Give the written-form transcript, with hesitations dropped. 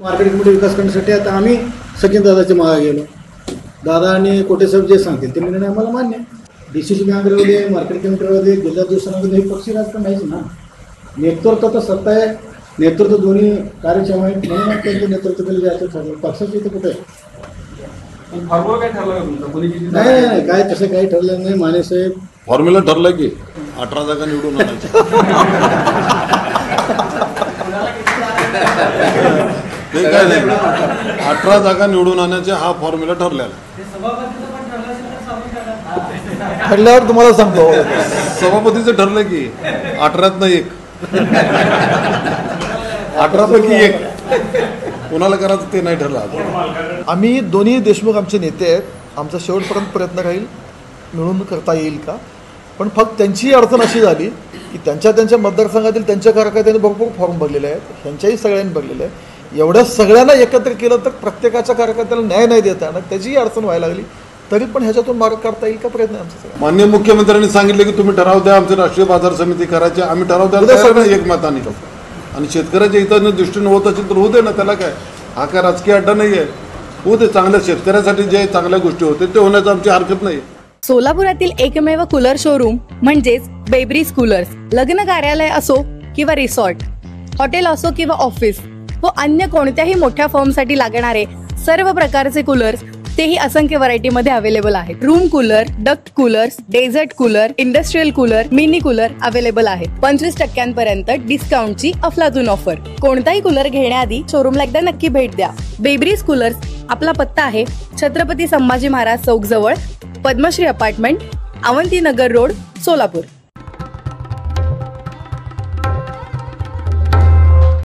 Market committee विकास करण्यासाठी आता आम्ही सचिन दादाच्या मागे गेलो. दादा आणि कोटेसाहेब जे सांगतील ते निर्णय आम्हाला मान्य. DCC बँकमध्ये मार्केट कमिटीमध्ये गेल्या दिवसांमध्ये हे पक्षी राजकारण नाहीच ना. नेतृत्व तर सत्ता आहे, नेतृत्व दोन्ही कार्यक्षम आहेत म्हणून त्यांचे नेतृत्व केले जायचं ठरलं. पक्षाचं इथं कुठे फॉर्म्युला काय ठरलं का तुमचा? नाही काय तसं काही ठरलं नाही. माने साहेब फॉर्म्युला ठरलं की 18 जागा निवडून आणायच्या. ते काय नाही, 18 जागा निवडून आणायच्या हा फॉर्म्युला ठरलेला. ठरल्यावर तुम्हाला सांगतो. सभापतीचं ठरलं की 18तनं 1, 18 पैकी 1 कोणाला करायचं ते नाही ठरलं. आम्ही दोन्ही देशमुख आमचे नेते आहेत. आमचा शेवटपर्यंत प्रयत्न राहील मिळून करता येईल का. पण फक्त त्यांची अडचण अशी झाली की त्यांच्या मतदारसंघातील त्यांच्या कार्यकर्त्यांनी भरपूर फॉर्म भरलेले आहेत, ह्यांच्याही सगळ्यांनी भरलेले आहेत. एवढ्या सगळ्यांना एकत्र केलं तर प्रत्येकाच्या कार्यकर्त्याला न्याय नाही देता येणार, त्याचीही अडचण व्हायला लागली. तरी पण ह्याच्यातून मार्ग काढता येईल का प्रयत्न आमचा. माननीय मुख्यमंत्र्यांनी सांगितले की तुम्ही ठराव द्या, आमची राष्ट्रीय बाजार समिती करायची. आम्ही ठराव द्यायला सगळं एकमताने आणि शेतकऱ्याच्या हिताच्या दृष्टीने होत असेल तर होऊ दे ना. त्याला काय, हा काय राजकीय अड्डा नाही आहे. होऊ दे, चांगल्या शेतकऱ्यासाठी जे चांगल्या गोष्टी होते ते होण्याची आमची हरकत नाही. सोलापुरातील एकमेव कूलर शोरूम म्हणजेच बेब्रिज कूलर्स. लग्न कार्यालय असो किंवा रिसॉर्ट, हॉटेल असो किंवा ऑफिस व अन्य कोणत्याही मोठ्या फर्मसाठी लागणारे सर्व प्रकारचे कूलर्स, तेही असंख्य व्हरायटीमध्ये अवेलेबल आहेत. Room cooler, duct coolers, desert cooler, industrial cooler, mini cooler available आहेत. 25% डिस्काउंटची अफलातून ऑफर. कोणताही कूलर घेण्याआधी शोरूमला एकदा नक्की भेट द्या. बेब्रिज कूलर्स. आपला पत्ता आहे छत्रपती संभाजी महाराज चौक जवळ, पद्मश्री अपार्टमेंट, अवंतीनगर रोड, सोलापूर.